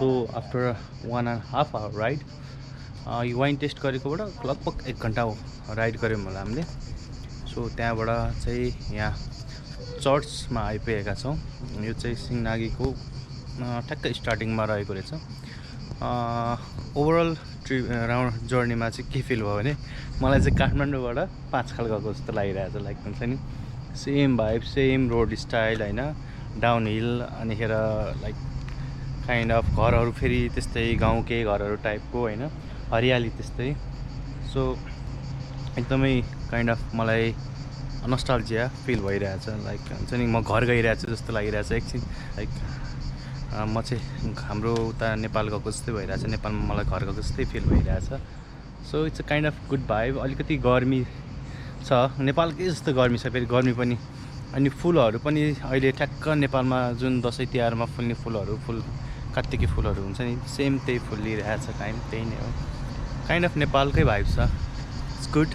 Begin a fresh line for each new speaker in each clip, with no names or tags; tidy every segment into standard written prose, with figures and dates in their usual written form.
So after 1.5 our ride यो wine taste गरेकोबाट लगभग 1 घन्टा राइड गऱ्यौँ होला हामीले। सो त्यहाँबाट चाहिँ यहाँ चर्चमा आइपुगेका छौँ। यो चाहिँ सिंहनागीको ठ्याक्कै स्टार्टिङमा रहेको रहेछ। ओभरअल ट्रिप राउन्ड जर्नीमा चाहिँ के फिल भयो भने मलाई चाहिँ काठमाडौँबाट 5 खाल गएको जस्तो लागिरहेको छ। लाइक हुन्छ नि same vibe, same road style होइन, डाउन हिल, अनिखेर लाइक काइन्ड अफ घरहरू फेरि त्यस्तै गाउँकै घरहरू टाइपको होइन, हरियाली त्यस्तै। सो एकदमै काइन्ड अफ मलाई नस्टाल्जिया फिल भइरहेछ। लाइक हुन्छ नि म घर गइरहेको छु जस्तो लागिरहेछ एकछिन। लाइक म चाहिँ हाम्रो उता नेपाल गएको जस्तै भइरहेछ, नेपालमा मलाई घर गएको जस्तै फिल भइरहेछ। So it's a kind of good vibe. अलिकति गर्मी छ, नेपालकै जस्तो गर्मी छ फेरि, गर्मी पनि। अनि फुलहरू पनि अहिले ठ्याक्क नेपालमा जुन दसैँ तिहारमा फुल्ने फुलहरू, कात्तिके फुलहरू हुन्छ नि, सेम त्यही फुलिरहेछ। टाइम त्यही नै हो, काइन्ड अफ नेपालकै भाइब छ। It's good.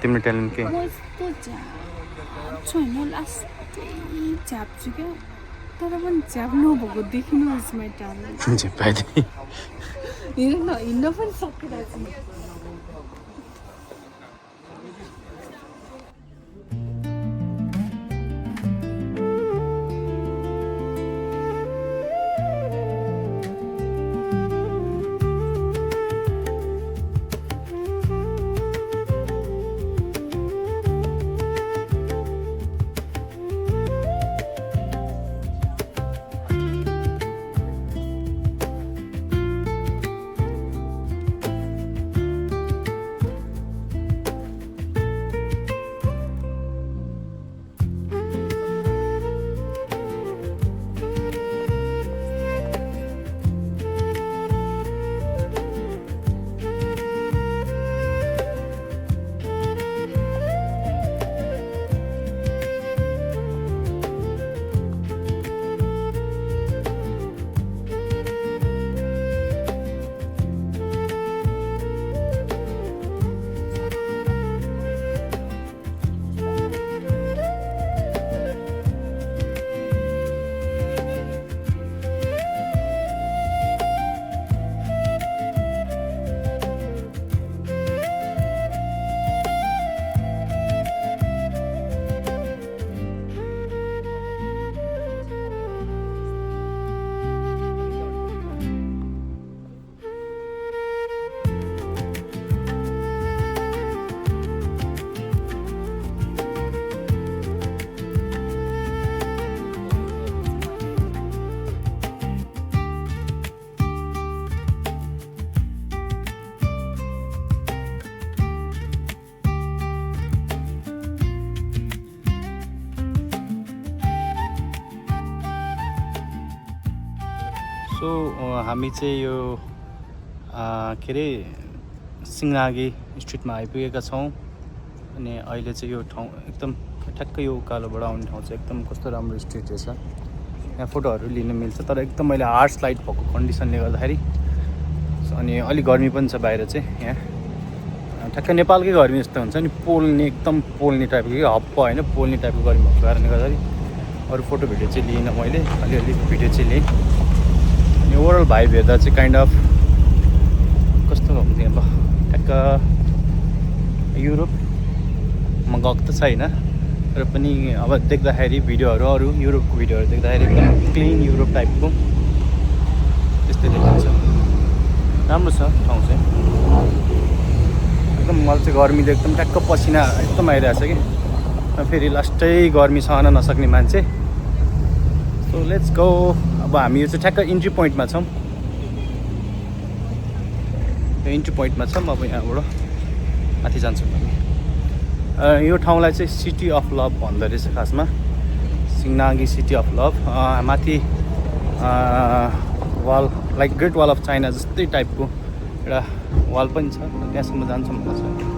तिम्रो ट्यालेन्ट के?
छैन लास्टै झ्याप्छु क्या, तर पनि झ्याप नभएको देखिनुहोस् मेरो ट्यालेन्ट।
झ्यापाइदिए
हिँड्न पनि सकिरहेको छु।
सो हामी चाहिँ यो के अरे सिंहनागे स्ट्रिटमा आइपुगेका छौँ अनि अहिले चाहिँ यो ठाउँ एकदम ठ्याक्कै यो उकालोबाट आउने ठाउँ चाहिँ एकदम कस्तो राम्रो स्ट्रिट रहेछ यहाँ फोटोहरू लिन मिल्छ तर एकदम अहिले हार्ड स्लाइड भएको कन्डिसनले गर्दाखेरि अनि अलिक गर्मी पनि छ बाहिर चाहिँ यहाँ ठ्याक्कै नेपालकै गर्मी जस्तो हुन्छ नि पोल्ने एकदम पोल्ने टाइपको हप्प होइन पोल्ने टाइपको गर्मी भएको कारणले गर्दाखेरि अरू फोटो भिडियो चाहिँ लिइनँ मैले अलिअलि भिडियो चाहिँ लिएँ अनि ओभरअल भाइब हेर्दा चाहिँ काइन्ड अफ कस्तो हुन्थ्यो अब ठ्याक्क युरोपमा गएको त छैन र पनि अब देख्दाखेरि भिडियोहरू अरू युरोपको भिडियोहरू देख्दाखेरि एकदम क्लिन युरोप टाइपको त्यस्तै देखिन्छ राम्रो छ ठाउँ चाहिँ एकदम मलाई चाहिँ गर्मीले एकदम ठ्याक्क पसिना एकदम आइरहेको छ कि फेरि लास्टै गर्मी सहन नसक्ने मान्छे सो लेट्स गो अब हामी यो चाहिँ ठ्याक्क इन्ट्री पोइन्टमा छौँ यो इन्ट्री पोइन्टमा छौँ अब यहाँबाट माथि जान्छौँ हामी यो ठाउँलाई चाहिँ सिटी अफ लभ भन्दो रहेछ खासमा सिंहनागे सिटी अफ लभ माथि wall like great wall of China जस्तै टाइपको एउटा वाल पनि छ त्यहाँसम्म जान्छौँ भनेर छ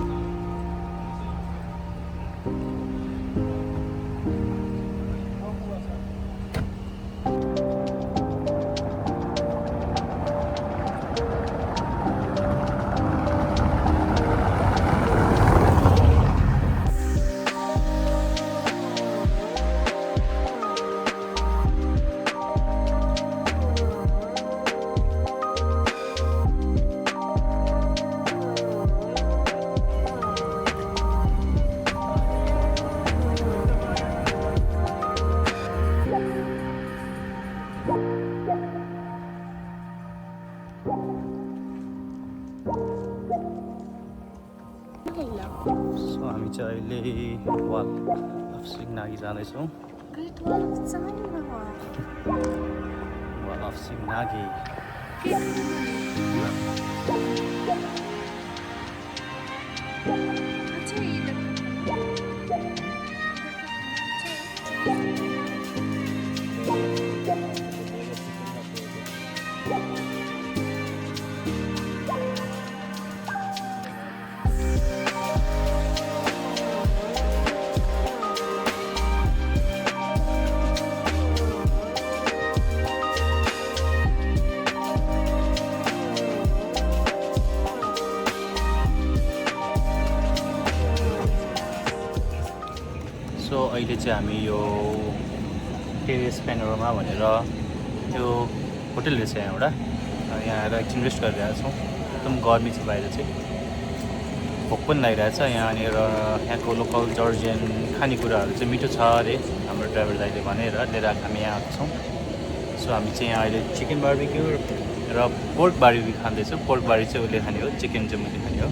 सो हामी चाहिँ अहिले वाल अफ सिंहनागे जाँदैछौँ वाल अफ सिंहनागे सो अहिले चाहिँ हामी यो टेरेस पेनोरमा भनेर यो होटल रहेछ यहाँबाट यहाँ आएर एकछिन रेस्ट गरिरहेको छौँ एकदम गर्मी छ बाहिर चाहिँ भोक पनि लागिरहेछ यहाँनिर यहाँको लोकल जर्जियन खानेकुराहरू चाहिँ मिठो छ अरे हाम्रो ड्राइभर दाइले भनेर लिएर हामी यहाँ आएको छौँ सो हामी चाहिँ यहाँ अहिले चिकन बार्बिक्यू र पोर्क बार्बिक्यू खाँदैछौँ पोर्क बार्बिक्यू चाहिँ उसले खाने हो चिकन चाहिँ मैले खाने हो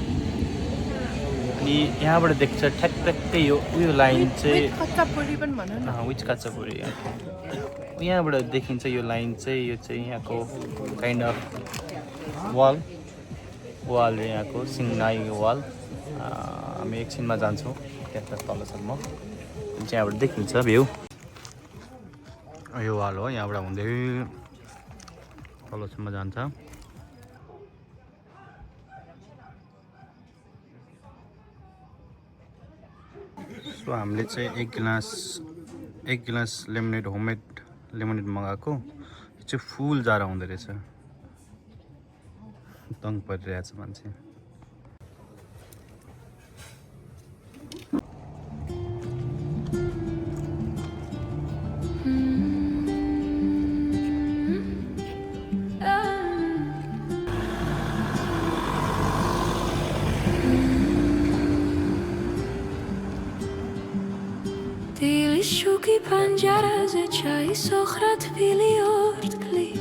अनि यहाँबाट देख्छ ठ्याक्कै यो उयो लाइन चाहिँ विच कच्चापुरी यहाँबाट देखिन्छ यो लाइन चाहिँ यो चाहिँ यहाँको काइन्ड अफ वाल यहाँको सिंहनागे वाल हामी एकछिनमा जान्छौँ त्यहाँ तलसम्म चाहिँ यहाँबाट देखिन्छ भ्यू यो वाल हो यहाँबाट हुँदै तलसम्म जान्छ सो हामीले चाहिँ एक गिलास लेमोनेड होममेड लेमोनेड मगाएको यो चाहिँ फुल जारा हुँदो रहेछ तङ परिरहेछ मान्छे
دیلی شوکی پنجره از چای سخرت بیلیارد کلی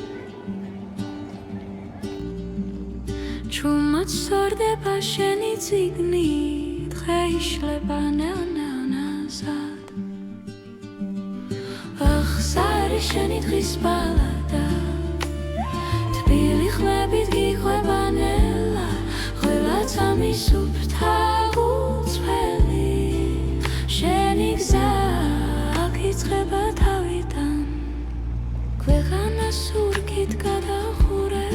چومت سرده پشنی زیگنید خیش لبانه نزد اخسر شنید خیس بلده تبیلی خلبید گی خلبانه خلت همی سوپ تاغوت پلی شنیگ زد treba tawitan Kwegana surkit kada khure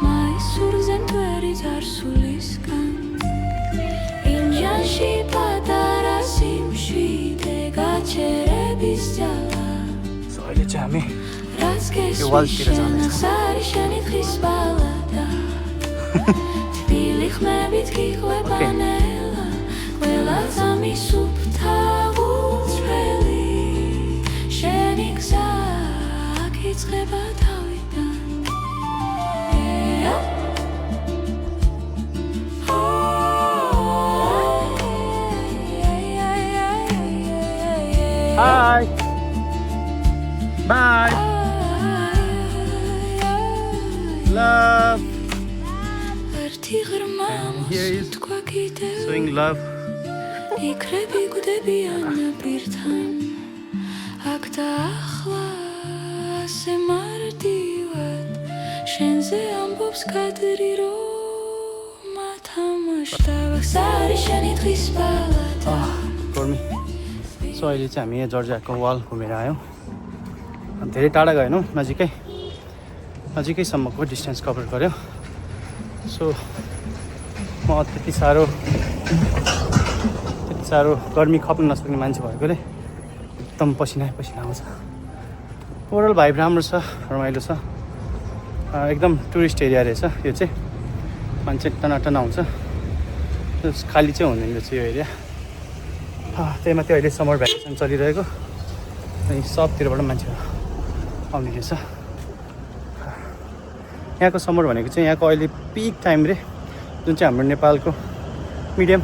Mai surzen ძვერი ძარსულისგან ინჯანში პატარა სიმშვიდე გაჩერების ძალა
So अहिले चाहिँ हामी
რაც
यो wall-तिर
გესმის
जाँदैछौँ।
შენი შენი თხის ბალადა თბილი ხმებით გიყვება ნელა ყველა წამის უფთა უცვლელი შენი გზა აკიწყება თავიდან
Hi. Bye. Love.
ერთი ღრმა
Here is
თქვა კიდევ
showing love.
იქრები გვდებიან პირთან აქ და ახლა ასე მარტივად შენზე ამბობს კადრი რომ ათამაშდა ვახსარი შენი თხის ბალადა
गर्मी सो अहिले चाहिँ हामी यहाँ जर्जियाको वाल घुमेर आयौँ धेरै टाढा गएनौँ नजिकैसम्मको डिस्टेन्स कभर गऱ्यो सो म त्यति साह्रो गर्मी खप्न नसक्ने मान्छे भएकोले एकदम पसिना आउँछ ओभरअल भाइब राम्रो छ रमाइलो छ एकदम टुरिस्ट एरिया रहेछ यो चाहिँ मान्छे टनाटन आउँछ खाली चाहिँ हुँदैन रहेछ यो एरिया त्यही माथि अहिले समर भ्याकेसन चलिरहेको अनि सबतिरबाट मान्छेहरू आउने रहेछ यहाँको समर भनेको चाहिँ यहाँको अहिले पिक टाइम रे जुन चाहिँ हाम्रो नेपालको मिडियम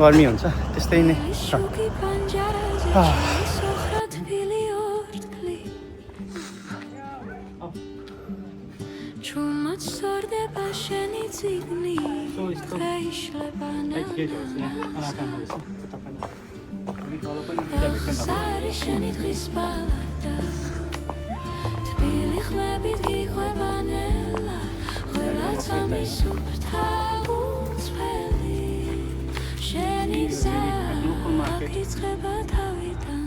गर्मी हुन्छ त्यस्तै नै छ
ჩუმად სწორდება შენი წიგნი გაიშლება ხსარი შენი თხის ბალადა თბილი ხმებით გიყვება ნელა ყველა წამის უფთა უცვლელი შენი გზა აკიწყება თავიდან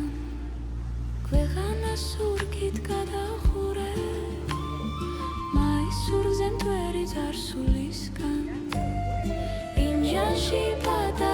ქვეყანას სურგით გადახურე სურზე მტვერი ძარსულისგან ინჯანში პატარა